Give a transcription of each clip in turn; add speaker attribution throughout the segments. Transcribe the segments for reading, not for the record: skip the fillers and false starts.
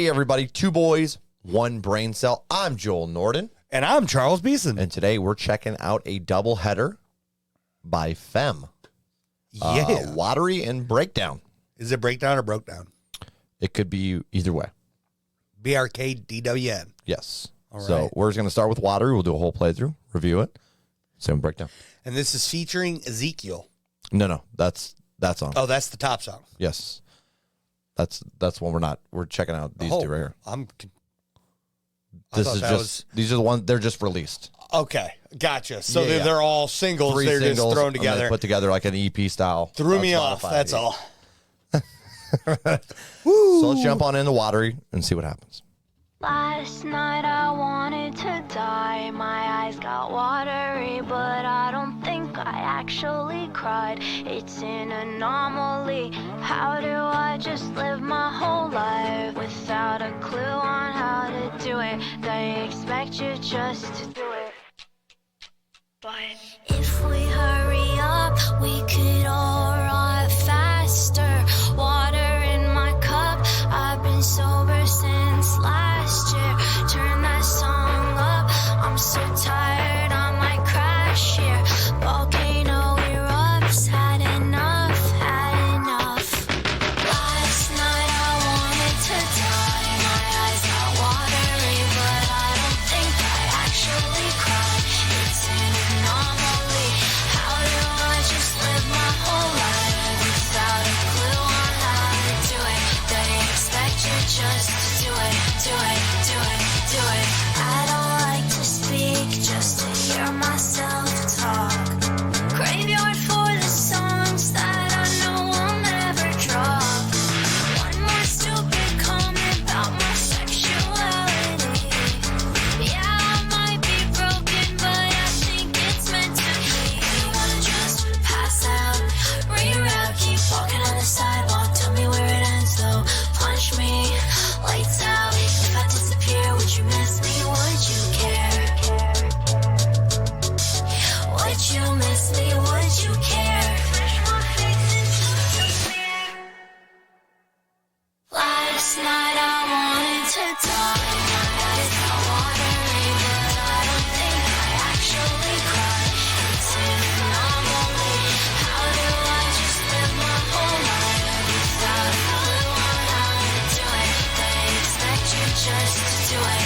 Speaker 1: Hey, everybody. Two boys, one brain cell. I'm Joel Norden.
Speaker 2: And I'm Charles Beeson.
Speaker 1: And today we're checking out a doubleheader by Phem.
Speaker 2: Yeah.
Speaker 1: Watery and Breakdown.
Speaker 2: Is it breakdown or broke down?
Speaker 1: It could be either way.
Speaker 2: brkdwn.
Speaker 1: Yes.
Speaker 2: All right.
Speaker 1: So we're just going to start with Watery. We'll do a whole playthrough, review it, same breakdown.
Speaker 2: And this is featuring Ezekiel.
Speaker 1: No, that's on.
Speaker 2: Oh, that's the top song.
Speaker 1: Yes. That's one we're checking out these two right here. These are the ones, they're just released.
Speaker 2: Okay, gotlet's so
Speaker 1: Yeah.
Speaker 2: they're all singles.
Speaker 1: Three
Speaker 2: they're
Speaker 1: singles,
Speaker 2: just thrown
Speaker 1: and
Speaker 2: together.
Speaker 1: they're put together like an EP style.
Speaker 2: Threw
Speaker 1: on
Speaker 2: me off,
Speaker 1: Spotify.
Speaker 2: that's all.
Speaker 1: So let's jump on into Watery and see what happens.
Speaker 3: Last night I wanted to die. My eyes got watery, but I don't think I actually cried. It's an anomaly. How do I just live my whole life without a clue on how to do it? They expect you just to do it. But if we hurry up, we could all ride faster. Water in my cup, I've been sober since last year. Turn that song up, I'm so tired, I might crash here. Volcano erupts, had enough. Last night I wanted to die. My eyes got watery, but I don't think I actually cried. It's an anomaly. How do I just live my whole life without a clue on how to do it? They expect you just to do it. I don't like to speak just to hear myself talk. Graveyard for the songs that I know I'll never drop. One more stupid comment about my sexuality. Yeah, I might be broken, but I think it's meant to be. You wanna just pass out, reroute, keep walking on the sidewalk. Tell me where it ends though. Punch me, lights out. If I disappear, would you miss me? Would you care? Would you miss me? Would you care? Last night I wanted to die. My eyes got watery, but I don't think I actually cried. It's an anomaly. How do I just live my whole life without a clue on how to do it? They expect you just to do it.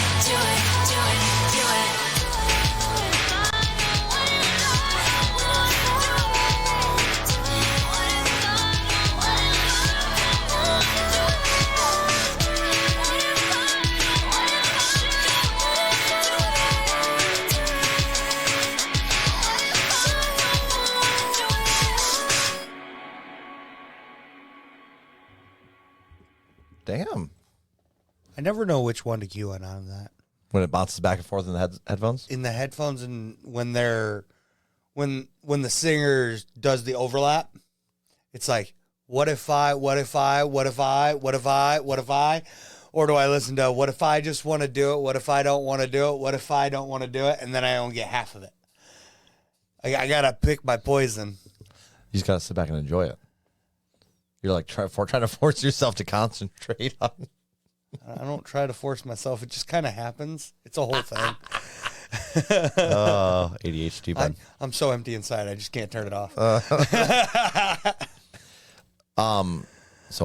Speaker 1: Damn.
Speaker 2: I never know which one to cue in on that.
Speaker 1: When it bounces back and forth in the headphones?
Speaker 2: In the headphones, and when the singer does the overlap, it's like, what if I, or do I listen to what if I just want to do it, what if I don't want to do it, what if I don't want to do it, and then I only get half of it. I gotta pick my poison.
Speaker 1: You just got to sit back and enjoy it. You're like trying to force yourself to concentrate on.
Speaker 2: I don't try to force myself. It just kind of happens. It's a whole thing.
Speaker 1: ADHD, bud.
Speaker 2: I'm so empty inside. I just can't turn it off.
Speaker 1: So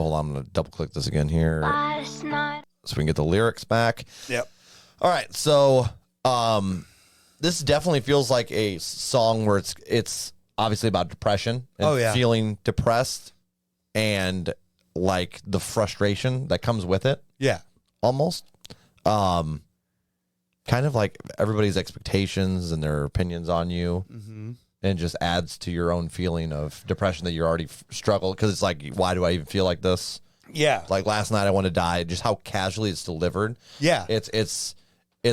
Speaker 1: hold on. I'm going to double click this again here
Speaker 3: Last night.
Speaker 1: so we can get the lyrics back.
Speaker 2: Yep.
Speaker 1: All right. So this definitely feels like a song where it's obviously about depression and feeling depressed and like the frustration that comes with it.
Speaker 2: Yeah.
Speaker 1: Almost. Kind of like everybody's expectations and their opinions on you.
Speaker 2: Mm-hmm.
Speaker 1: And just adds to your own feeling of depression that you're already struggled. Because it's like, why do I even feel like this?
Speaker 2: Yeah.
Speaker 1: Like last night I want to die. Just how casually it's delivered.
Speaker 2: Yeah.
Speaker 1: It's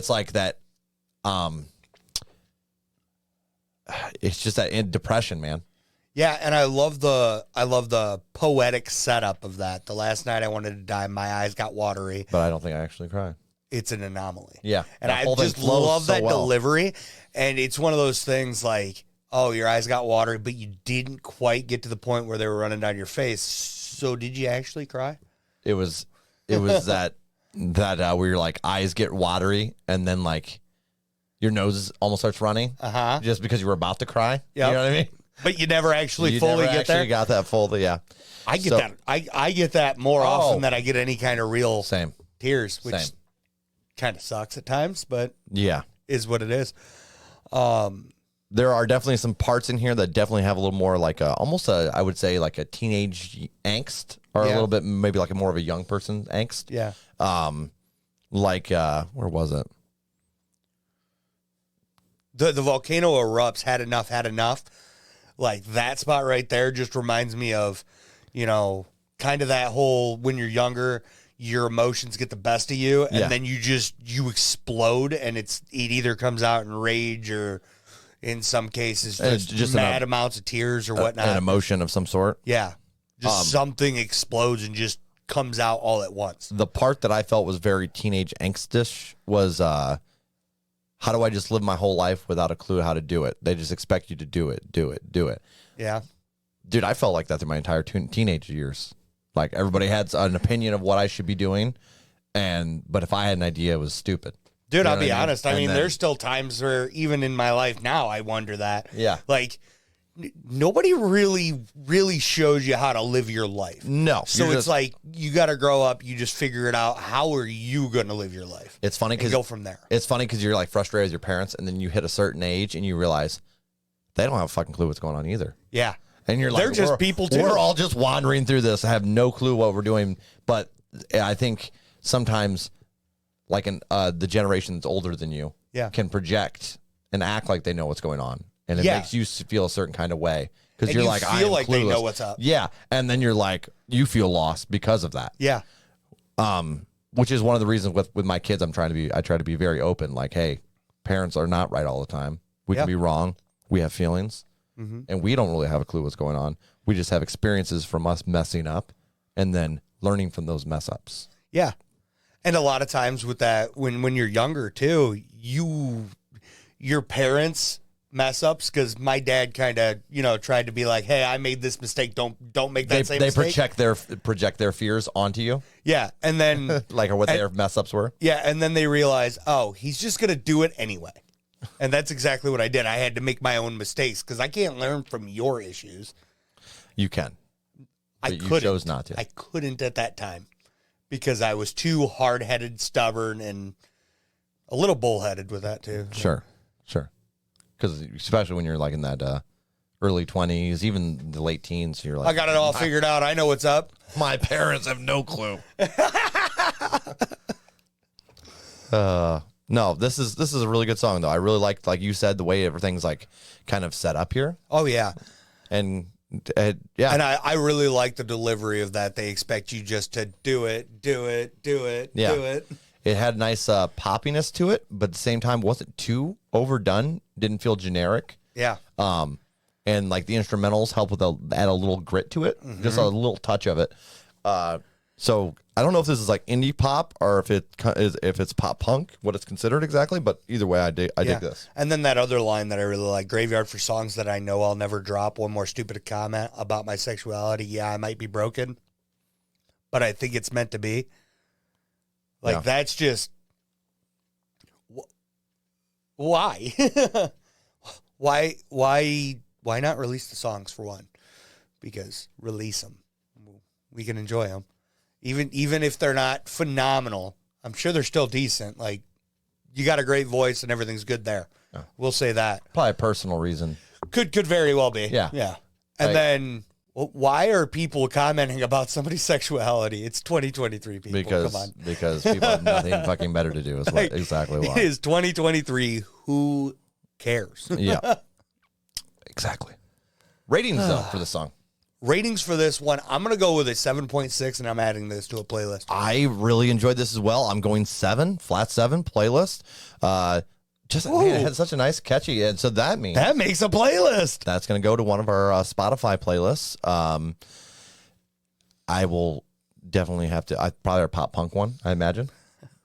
Speaker 1: like that. It's just that in depression, man.
Speaker 2: Yeah, and I love the poetic setup of that. The last night I wanted to die, my eyes got watery.
Speaker 1: But I don't think I actually cried.
Speaker 2: It's an anomaly.
Speaker 1: Yeah.
Speaker 2: And I just love that delivery. And it's one of those things like, oh, your eyes got watery, but you didn't quite get to the point where they were running down your face. So did you actually cry?
Speaker 1: It was that that where your like eyes get watery and then like your nose almost starts running just because you were about to cry. Yep. You know what I mean?
Speaker 2: But you never actually
Speaker 1: you
Speaker 2: fully
Speaker 1: never
Speaker 2: get
Speaker 1: actually
Speaker 2: there.
Speaker 1: Got that full, yeah.
Speaker 2: I get that. I get that more often than I get any kind of real
Speaker 1: same
Speaker 2: tears, which kind of sucks at times, but is what it is.
Speaker 1: There are definitely some parts in here that definitely have a little more like almost I would say like a teenage angst or a little bit maybe like a more of a young person angst.
Speaker 2: Yeah.
Speaker 1: Like where was it?
Speaker 2: The volcano erupts, had enough. Like that spot right there just reminds me of, you know, kind of that whole when you're younger, your emotions get the best of you, and then you explode, and it either comes out in rage or in some cases just mad amounts of tears or whatnot.
Speaker 1: An emotion of some sort.
Speaker 2: Yeah. Just something explodes and just comes out all at once.
Speaker 1: The part that I felt was very teenage angstish was how do I just live my whole life without a clue how to do it? They just expect you to do it.
Speaker 2: Yeah.
Speaker 1: Dude, I felt like that through my entire teenage years. Like everybody had an opinion of what I should be doing, but if I had an idea, it was stupid.
Speaker 2: Dude, you know I'll be honest. I mean, there's still times where even in my life now, I wonder that.
Speaker 1: Yeah.
Speaker 2: Like, nobody really shows you how to live your life.
Speaker 1: No.
Speaker 2: So it's like, you got to grow up. You just figure it out. How are you going to live your life?
Speaker 1: It's funny because
Speaker 2: go from there.
Speaker 1: It's funny because you're like frustrated with your parents, and then you hit a certain age and you realize they don't have a fucking clue what's going on either.
Speaker 2: Yeah.
Speaker 1: And you're like,
Speaker 2: they're just people too.
Speaker 1: We're all just wandering through this. I have no clue what we're doing. But I think sometimes like the generation that's older than you can project and act like they know what's going on. And it makes you feel a certain kind of way. Because you're like, I feel like they know
Speaker 2: what's up.
Speaker 1: Yeah. And then you're like, you feel lost because of that.
Speaker 2: Yeah.
Speaker 1: Which is one of the reasons with my kids, I try to be very open. Like, hey, parents are not right all the time. We can be wrong. We have feelings. Mm-hmm. And we don't really have a clue what's going on. We just have experiences from us messing up and then learning from those mess ups.
Speaker 2: Yeah. And a lot of times with that, when you're younger too, your parents mess ups, because my dad kind of, tried to be like, hey, I made this mistake. Don't make that same mistake.
Speaker 1: They project their fears onto you.
Speaker 2: Yeah. And then
Speaker 1: like what their mess ups were.
Speaker 2: Yeah. And then they realize, oh, he's just going to do it anyway. And that's exactly what I did. I had to make my own mistakes because I can't learn from your issues.
Speaker 1: You can.
Speaker 2: But you chose not to. I couldn't at that time because I was too hard-headed, stubborn, and a little bullheaded with that too.
Speaker 1: Sure. Because especially when you're like in that early 20s, even the late teens, you're like,
Speaker 2: I got it all figured out. I know what's up.
Speaker 1: My parents have no clue. No, this is a really good song though. I really liked, like you said, the way everything's like kind of set up here.
Speaker 2: Oh yeah,
Speaker 1: and yeah,
Speaker 2: and I really like the delivery of that. They expect you just to do it.
Speaker 1: Yeah. It had nice poppiness to it, but at the same time wasn't too overdone. Didn't feel generic.
Speaker 2: Yeah.
Speaker 1: And like the instrumentals help add a little grit to it, just a little touch of it. So I don't know if this is like indie pop or if it's pop punk, what it's considered exactly, but either way, I dig this.
Speaker 2: And then that other line that I really like, graveyard for songs that I know I'll never drop. One more stupid comment about my sexuality. Yeah, I might be broken, but I think it's meant to be. Like that's just why, why not release the songs for one? Because release them, we can enjoy them. Even if they're not phenomenal, I'm sure they're still decent. Like, you got a great voice and everything's good there. Yeah. We'll say that.
Speaker 1: Probably a personal reason.
Speaker 2: Could very well be.
Speaker 1: Yeah.
Speaker 2: Yeah. And then, why are people commenting about somebody's sexuality? It's 2023, people. Come on.
Speaker 1: Because people have nothing fucking better to do is exactly why.
Speaker 2: It is 2023. Who cares?
Speaker 1: Yeah. Exactly. Ratings, though, for the song.
Speaker 2: Ratings for this one, I'm going to go with a 7.6, and I'm adding this to a playlist.
Speaker 1: I really enjoyed this as well. I'm going 7, flat 7 playlist. Man, it had such a nice, catchy, and so that means...
Speaker 2: That makes a playlist.
Speaker 1: That's going to go to one of our Spotify playlists. I will definitely have to... probably our pop punk one, I imagine.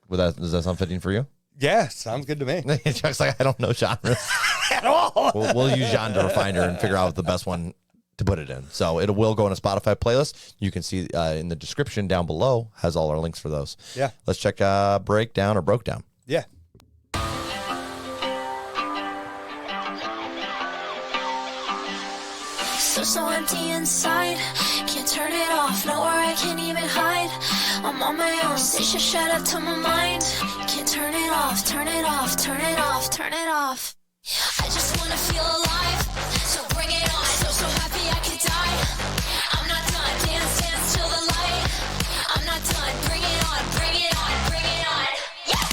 Speaker 1: Does that sound fitting for you?
Speaker 2: Yeah, sounds good to me.
Speaker 1: Chuck's like, I don't know genres.
Speaker 2: At all.
Speaker 1: We'll use Genre Finder and figure out the best one to put it in. So it will go in a Spotify playlist. You can see in the description down below has all our links for those.
Speaker 2: Yeah.
Speaker 1: Let's check Breakdown or Broke Down.
Speaker 2: Yeah.
Speaker 3: So empty inside, can't turn it off, nowhere I can even hide. I'm on my own, say shut up to my mind. Can't turn it off, turn it off, turn it off, turn it off. I just wanna feel alive, so bring it on. So happy I could die. I'm not done, dance till the light. I'm not done, bring it on, bring it on, bring it on. Yeah.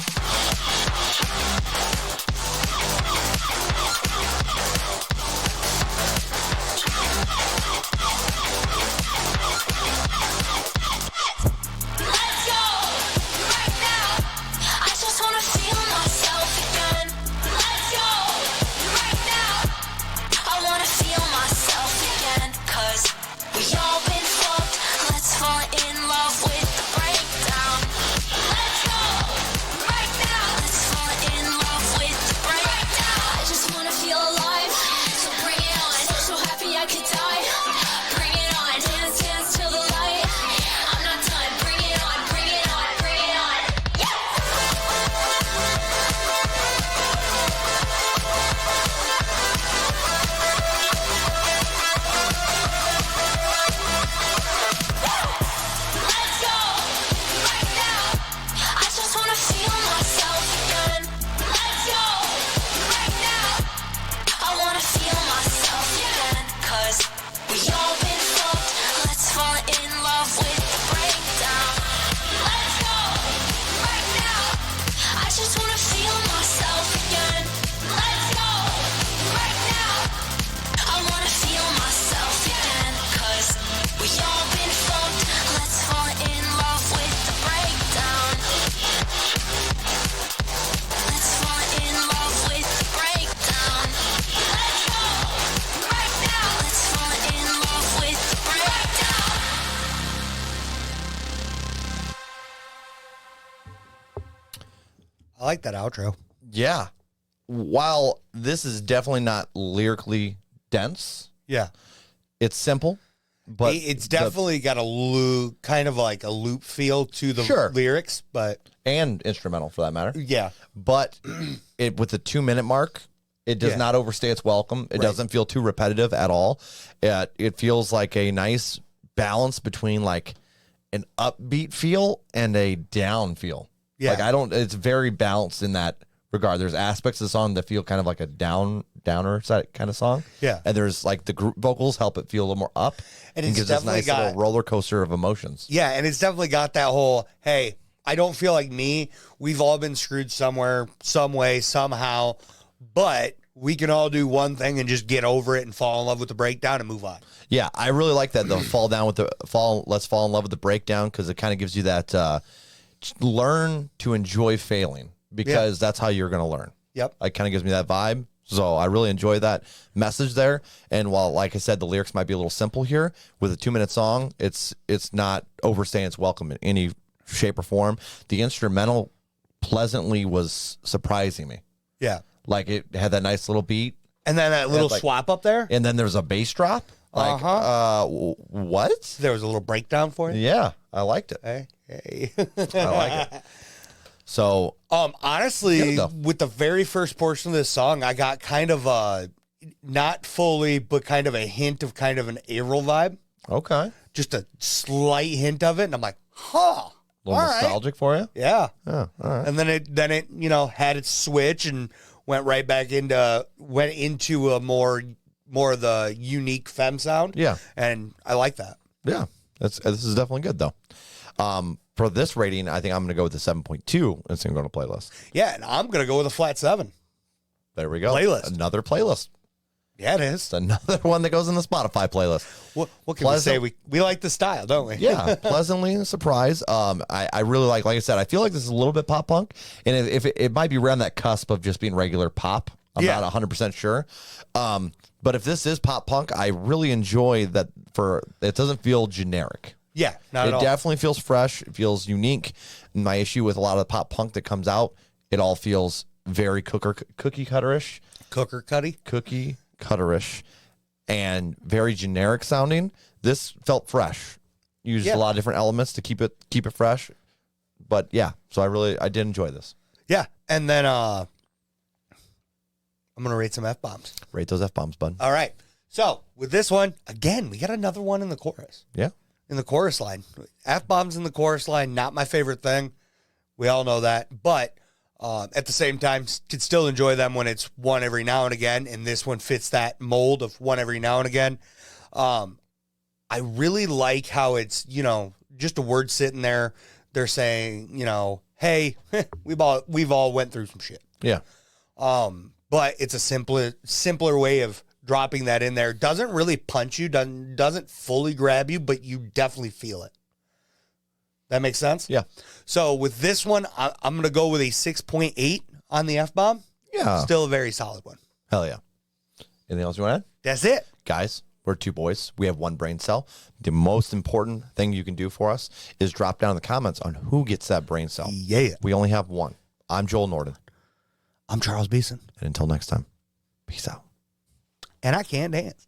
Speaker 2: I like that outro.
Speaker 1: Yeah. While this is definitely not lyrically dense,
Speaker 2: Yeah.
Speaker 1: it's simple, but
Speaker 2: It's definitely got a loop, kind of like a loop feel to the
Speaker 1: Sure.
Speaker 2: lyrics, but
Speaker 1: and instrumental for that matter.
Speaker 2: yeah.
Speaker 1: But it with the 2-minute mark, it does
Speaker 2: Yeah.
Speaker 1: not overstay its welcome. It
Speaker 2: Right.
Speaker 1: doesn't feel too repetitive at all. It feels like a nice balance between like an upbeat feel and a down feel.
Speaker 2: Yeah.
Speaker 1: Like it's very balanced in that regard. There's aspects of the song that feel kind of like a downer kind of song.
Speaker 2: Yeah.
Speaker 1: And there's like the group vocals help it feel a little more up.
Speaker 2: And it's
Speaker 1: gives this
Speaker 2: definitely
Speaker 1: nice
Speaker 2: got-
Speaker 1: little roller coaster of emotions.
Speaker 2: Yeah, and it's definitely got that whole, hey, I don't feel like me. We've all been screwed somewhere, some way, somehow, but we can all do one thing and just get over it and fall in love with the breakdown and move on.
Speaker 1: Yeah, I really like that. Let's fall in love with the breakdown, because it kind of gives you that learn to enjoy failing, because that's how you're going to learn.
Speaker 2: Yep.
Speaker 1: It kind of gives me that vibe. So I really enjoy that message there. And while, like I said, the lyrics might be a little simple here with a 2-minute song, it's not overstaying its welcome in any shape or form. The instrumental pleasantly was surprising me.
Speaker 2: Yeah.
Speaker 1: Like it had that nice little beat,
Speaker 2: And then that little
Speaker 1: like-
Speaker 2: swap up there,
Speaker 1: and then there's a bass drop. Like, what?
Speaker 2: there was a little breakdown for it.
Speaker 1: Yeah, I liked it.
Speaker 2: Hey.
Speaker 1: I like it. So
Speaker 2: Honestly,
Speaker 1: Yeah,
Speaker 2: with the very first portion of this song, I got kind of not fully, but kind of a hint of kind of an Avril vibe.
Speaker 1: okay,
Speaker 2: Just a slight hint of it. And I'm like, huh.
Speaker 1: a little
Speaker 2: all right.
Speaker 1: nostalgic for you.
Speaker 2: Yeah.
Speaker 1: Yeah, all right.
Speaker 2: And then it had its switch and went right back into a more of the unique Phem sound.
Speaker 1: Yeah.
Speaker 2: And I like that.
Speaker 1: Yeah, this is definitely good though. For this rating, I think I'm going to go with the 7.2 and so I'm going to playlist.
Speaker 2: Yeah, and I'm gonna go with a flat 7.
Speaker 1: There we go.
Speaker 2: Playlist.
Speaker 1: Another playlist.
Speaker 2: Yeah, it is.
Speaker 1: It's another one that goes in the Spotify playlist.
Speaker 2: What can we say? We like the style, don't we?
Speaker 1: Yeah, pleasantly surprised. I really like I said, I feel like this is a little bit pop punk, and if it might be around that cusp of just being regular pop. I'm not 100% sure. But if this is pop punk, I really enjoy that. It doesn't feel generic.
Speaker 2: Yeah, not
Speaker 1: It
Speaker 2: at all.
Speaker 1: definitely feels fresh. It feels unique. My issue with a lot of the pop punk that comes out, it all feels very cookie cutterish.
Speaker 2: Cooker cutty.
Speaker 1: Cookie cutterish. and very generic sounding. This felt fresh. Used a lot of different elements to keep it fresh. But yeah, so I did enjoy this.
Speaker 2: Yeah. And then I'm going to rate some F-bombs.
Speaker 1: Rate those F-bombs, bud.
Speaker 2: All right. So with this one, again, we got another one in the chorus.
Speaker 1: Yeah.
Speaker 2: In the chorus line. F-bombs in the chorus line, not my favorite thing. We all know that. But at the same time, could still enjoy them when it's one every now and again. And this one fits that mold of one every now and again. I really like how it's, just a word sitting there. They're saying, hey, we've all went through some shit.
Speaker 1: Yeah.
Speaker 2: But it's a simpler way of dropping that in there. Doesn't really punch you, doesn't fully grab you, but you definitely feel it. That makes sense?
Speaker 1: Yeah.
Speaker 2: So with this one, I'm going to go with a 6.8 on the F-bomb.
Speaker 1: Yeah.
Speaker 2: Still a very solid one.
Speaker 1: Hell yeah. Anything else you want to add?
Speaker 2: That's it.
Speaker 1: Guys, we're two boys. We have one brain cell. The most important thing you can do for us is drop down in the comments on who gets that brain cell.
Speaker 2: Yeah.
Speaker 1: We only have one. I'm Joel Norden.
Speaker 2: I'm Charles Beeson.
Speaker 1: And until next time, peace out.
Speaker 2: And I can't dance.